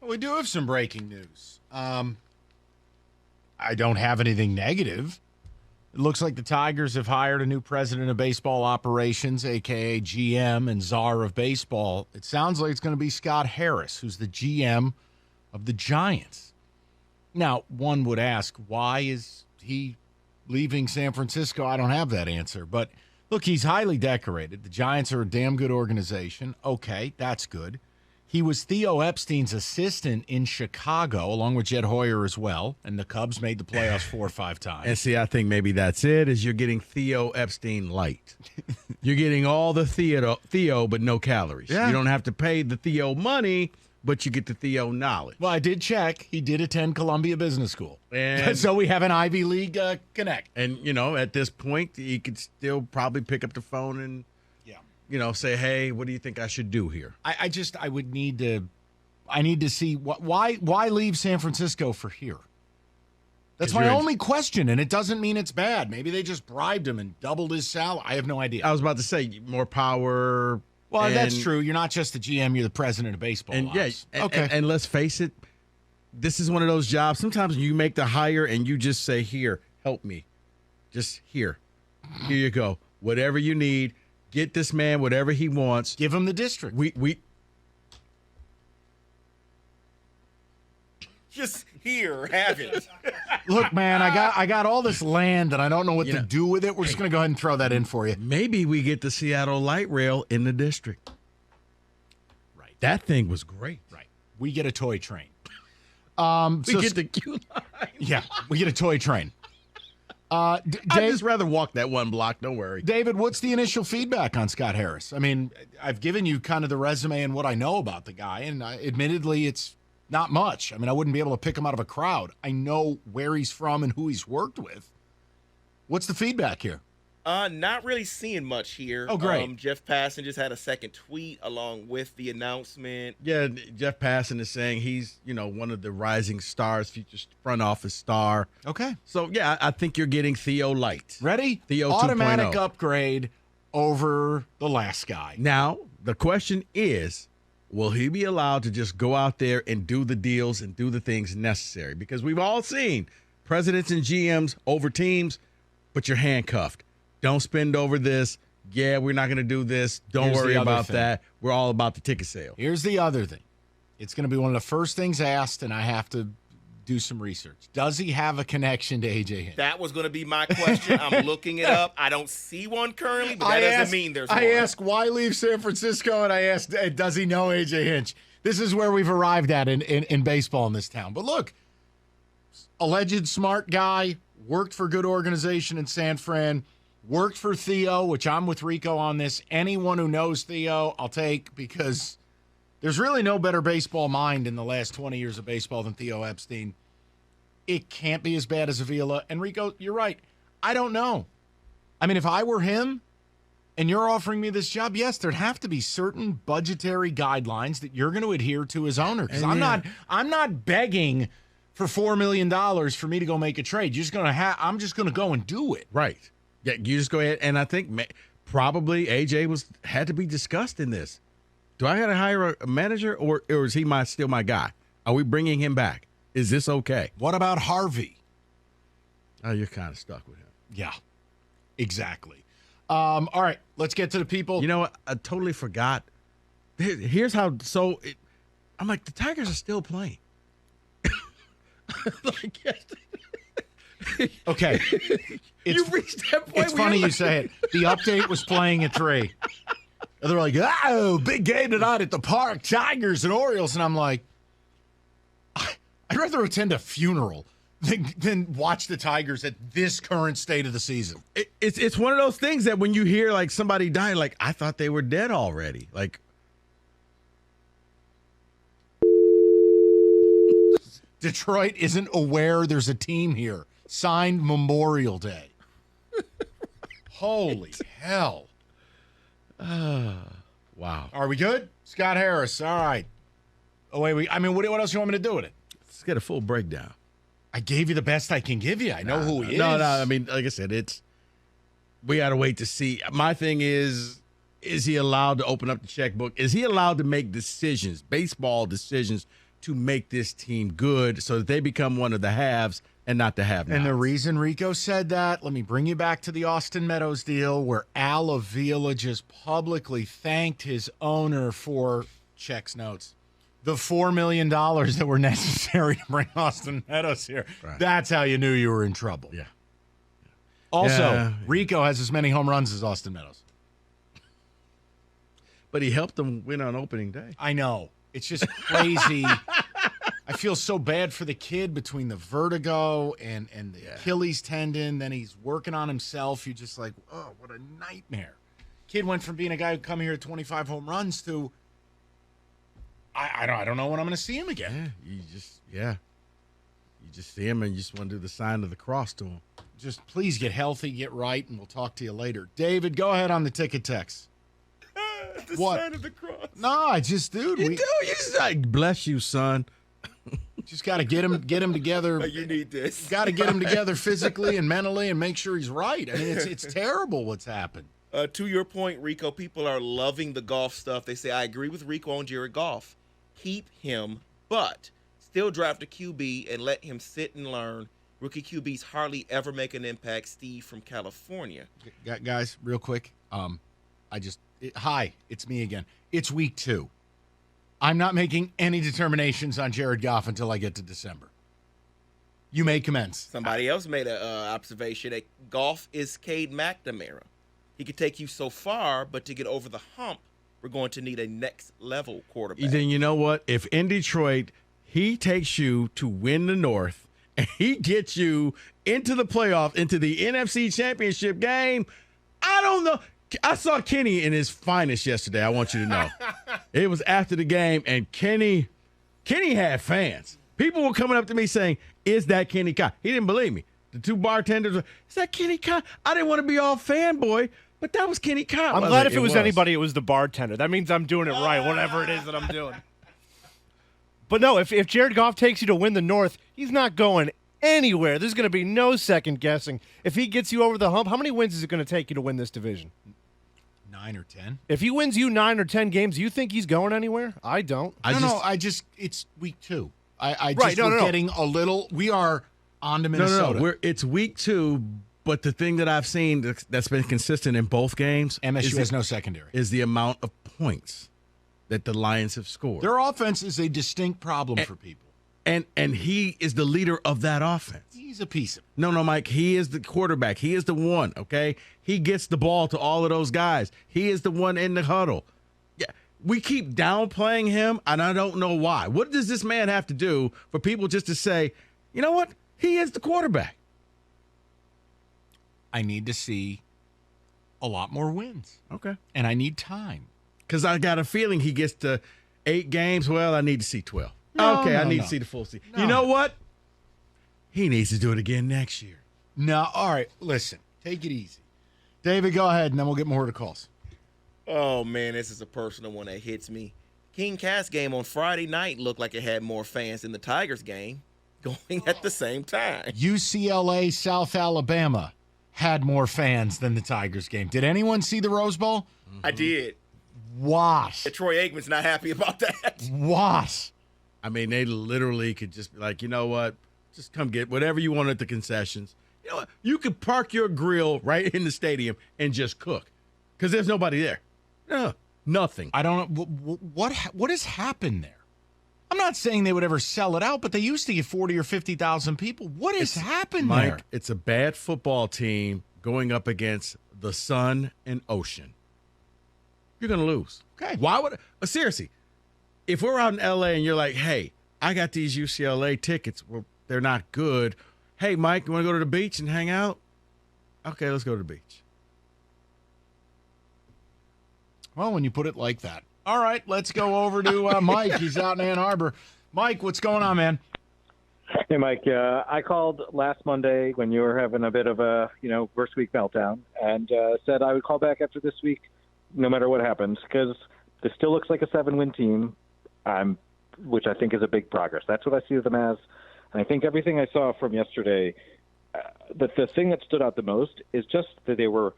We do have some breaking news. I don't have anything negative. It looks like the Tigers have hired a new president of baseball operations, a.k.a. GM and czar of baseball. It sounds like it's going to be Scott Harris, who's the GM of the Giants. Now, one would ask, why is he leaving San Francisco? I don't have that answer. But, look, he's highly decorated. The Giants are a damn good organization. Okay, that's good. He was Theo Epstein's assistant in Chicago, along with Jed Hoyer as well, and the Cubs made the playoffs 4 or 5 times. And see, I think maybe that's it, is you're getting Theo Epstein light. You're getting all the Theo, but no calories. Yeah. You don't have to pay the Theo money, but you get the Theo knowledge. Well, I did check. He did attend Columbia Business School. And so we have an Ivy League connect. And, at this point, he could still probably pick up the phone and say, hey, what do you think I should do here? I need to see why leave San Francisco for here? That's my only question, and it doesn't mean it's bad. Maybe they just bribed him and doubled his salary. I have no idea. I was about to say more power. Well, that's true. You're not just the GM, you're the president of baseball. And ops. Okay. And let's face it, this is one of those jobs. Sometimes you make the hire and you just say, here, help me. Just here. Here you go. Whatever you need. Get this man whatever he wants. Give him the district. We just here, have it. Look, man, I got all this land and I don't know what to do with it. We're just going to go ahead and throw that in for you. Maybe we get the Seattle light rail in the district. Right. That thing was great. Right. We get a toy train. We get the Q line. Yeah, we get a toy train. I'd just rather walk that one block. Don't worry. David, what's the initial feedback on Scott Harris? I mean, I've given you kind of the resume and what I know about the guy, and admittedly, it's not much. I mean, I wouldn't be able to pick him out of a crowd. I know where he's from and who he's worked with. What's the feedback here? Not really seeing much here. Oh, great. Jeff Passan just had a second tweet along with the announcement. Yeah, Jeff Passan is saying he's, one of the rising stars, future front office star. Okay. So, yeah, I think you're getting Theo light. Ready? Theo Automatic 2.0. upgrade over the last guy. Now, the question is, will he be allowed to just go out there and do the deals and do the things necessary? Because we've all seen presidents and GMs over teams, but you're handcuffed. Don't spend over this. Yeah, we're not going to do this. Don't worry about that. We're all about the ticket sale. Here's the other thing. It's going to be one of the first things asked, and I have to do some research. Does he have a connection to A.J. Hinch? That was going to be my question. I'm looking it up. I don't see one currently, but that doesn't mean there's one. I asked, why leave San Francisco, and I asked, does he know A.J. Hinch? This is where we've arrived at in baseball in this town. But look, alleged smart guy, worked for good organization in San Fran, worked for Theo, which I'm with Rico on this. Anyone who knows Theo, I'll take, because there's really no better baseball mind in the last 20 years of baseball than Theo Epstein. It can't be as bad as Avila. And Rico, you're right. I don't know. I mean, if I were him and you're offering me this job, yes, there'd have to be certain budgetary guidelines that you're going to adhere to as owner. Because I'm not begging for $4 million for me to go make a trade. I'm just going to go and do it. Right. Yeah, you just go ahead, and I think probably AJ had to be discussed in this. Do I got to hire a manager, or is he still my guy? Are we bringing him back? Is this okay? What about Harvey? Oh, you're kind of stuck with him. Yeah, exactly. All right, let's get to the people. You know what? I totally forgot. Here's how. I'm like, the Tigers are still playing. Okay. You reached that point. It's funny you say it. The update was playing at 3. And they're like, oh, big game tonight at the park, Tigers and Orioles. And I'm like, I'd rather attend a funeral than watch the Tigers at this current state of the season. It's one of those things that when you hear like somebody die, like I thought they were dead already. Like Detroit isn't aware there's a team here. Signed Memorial Day. Holy hell. Wow. Are we good? Scott Harris. All right. Oh, wait. What else you want me to do with it? Let's get a full breakdown. I gave you the best I can give you. I know who he is. No. I mean, like I said, we got to wait to see. My thing is he allowed to open up the checkbook? Is he allowed to make decisions, baseball decisions, to make this team good so that they become one of the haves and not the have-nots. And the reason Rico said that, let me bring you back to the Austin Meadows deal where Avila just publicly thanked his owner for, checks notes, the $4 million that were necessary to bring Austin Meadows here. Right. That's how you knew you were in trouble. Yeah. Also, Rico has as many home runs as Austin Meadows. But he helped them win on opening day. I know. It's just crazy. I feel so bad for the kid between the vertigo and the Achilles tendon. Then he's working on himself. You're just like, oh, what a nightmare. Kid went from being a guy who come here at 25 home runs to I don't know when I'm going to see him again. You just see him and you just want to do the sign of the cross to him. Just please get healthy, get right, and we'll talk to you later. David, go ahead on the ticket text. What? Sign of the cross. No, I just, dude. You just like, bless you, son. Just got to get him together. You need this. Got to get him together physically and mentally and make sure he's right. I mean, it's terrible what's happened. To your point, Rico, people are loving the golf stuff. They say, I agree with Rico on Jared Goff. Keep him, but still draft a QB and let him sit and learn. Rookie QBs hardly ever make an impact. Steve from California. Guys, real quick. Hi, it's me again. It's week 2. I'm not making any determinations on Jared Goff until I get to December. You may commence. Somebody else made an observation that Goff is Cade McNamara. He could take you so far, but to get over the hump, we're going to need a next-level quarterback. Then you know what? If in Detroit, he takes you to win the North, and he gets you into the playoff, into the NFC Championship game, I don't know. I saw Kenny in his finest yesterday, I want you to know. It was after the game, and Kenny had fans. People were coming up to me saying, is that Kenny Kyle? He didn't believe me. The 2 bartenders were, is that Kenny Kyle? I didn't want to be all fanboy, but that was Kenny Kyle. I'm glad if it was anybody, it was the bartender. That means I'm doing it right, whatever it is that I'm doing. But no, if Jared Goff takes you to win the North, he's not going anywhere. There's going to be no second guessing. If he gets you over the hump, how many wins is it going to take you to win this division? 9 or 10. If he wins you 9 or 10 games, you think he's going anywhere? I don't. It's week 2. We're getting a little. We are on to Minnesota. No. It's week 2, but the thing that I've seen that's been consistent in both games, MSU has no secondary, is the amount of points that the Lions have scored. Their offense is a distinct problem for people. And he is the leader of that offense. He's a piece of it. No, Mike. He is the quarterback. He is the one, okay? He gets the ball to all of those guys. He is the one in the huddle. Yeah, we keep downplaying him, and I don't know why. What does this man have to do for people just to say, you know what? He is the quarterback. I need to see a lot more wins. Okay. And I need time. Because I got a feeling he gets to 8 games. Well, I need to see 12. I need to see the full season. No. You know what? He needs to do it again next year. No, all right. Listen, take it easy. David, go ahead, and then we'll get more to calls. Oh, man, this is a personal one that hits me. King Cass game on Friday night looked like it had more fans than the Tigers game going at the same time. UCLA, South Alabama had more fans than the Tigers game. Did anyone see the Rose Bowl? Mm-hmm. I did. What? Troy Aikman's not happy about that. What? I mean, they literally could just be like, you know what? Just come get whatever you want at the concessions. You know what? You could park your grill right in the stadium and just cook because there's nobody there. No, nothing. I don't know. What has happened there? I'm not saying they would ever sell it out, but they used to get 40 or 50,000 people. What has happened Mike, there? it's a bad football team going up against the sun and ocean. You're going to lose. Okay. Why would seriously, if we're out in L.A. and you're like, hey, I got these UCLA tickets. Well, they're not good. Hey, Mike, you want to go to the beach and hang out? Okay, let's go to the beach. Well, when you put it like that. All right, let's go over to Mike. He's out in Ann Arbor. Mike, what's going on, man? Hey, Mike. I called last Monday when you were having a bit of a, worst week meltdown and said I would call back after this week no matter what happens because this still looks like a 7-win team, which I think is a big progress. That's what I see them as. And I think everything I saw from yesterday, the thing that stood out the most is just that they were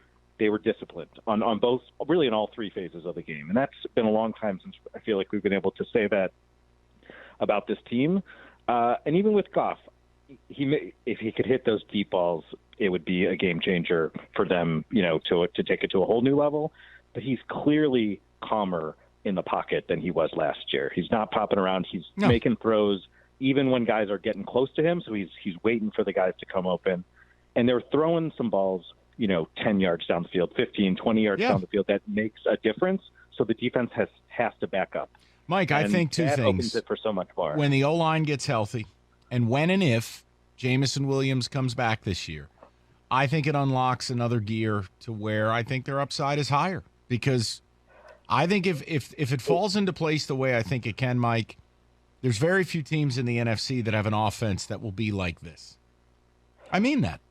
disciplined on both, really in all 3 phases of the game. And that's been a long time since I feel like we've been able to say that about this team. And even with Goff, if he could hit those deep balls, it would be a game changer for them, to take it to a whole new level. But he's clearly calmer in the pocket than he was last year. He's not popping around. He's making throws even when guys are getting close to him. So he's waiting for the guys to come open. And they're throwing some balls, 10 yards down the field, 15, 20 yards down the field. That makes a difference. So the defense has to back up. Mike, I think two that things. Opens it for so much more. When the O-line gets healthy, and when and if Jamison Williams comes back this year, I think it unlocks another gear to where I think their upside is higher. Because I think if it falls into place the way I think it can, Mike, there's very few teams in the NFC that have an offense that will be like this. I mean that.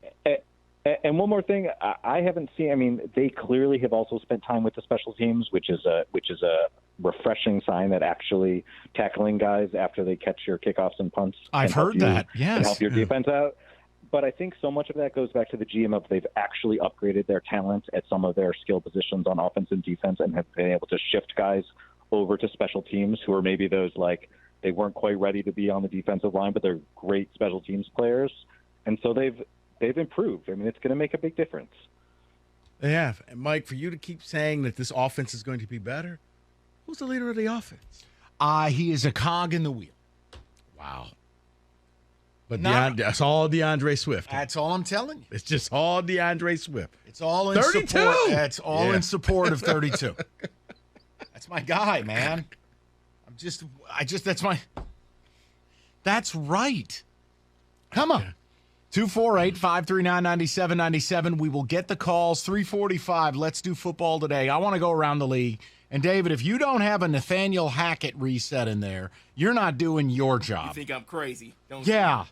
And one more thing, I haven't seen. I mean, they clearly have also spent time with the special teams, which is a refreshing sign that actually tackling guys after they catch your kickoffs and punts. I've heard that. Yes, can help your defense out. But I think so much of that goes back to the GM of they've actually upgraded their talent at some of their skill positions on offense and defense, and have been able to shift guys over to special teams who are maybe those like they weren't quite ready to be on the defensive line, but they're great special teams players, and so they've improved. I mean, it's going to make a big difference. They have. And Mike, for you to keep saying that this offense is going to be better, who's the leader of the offense? He is a cog in the wheel. Wow. But that's all DeAndre Swift. That's all I'm telling you. It's just all DeAndre Swift. It's all in 32. support. That's all in support of 32. That's my guy, man. That's right. Come on. 248-539-9797. We will get the calls. 345. Let's do football today. I want to go around the league. And, David, if you don't have a Nathaniel Hackett reset in there, you're not doing your job. You think I'm crazy, don't you? Yeah.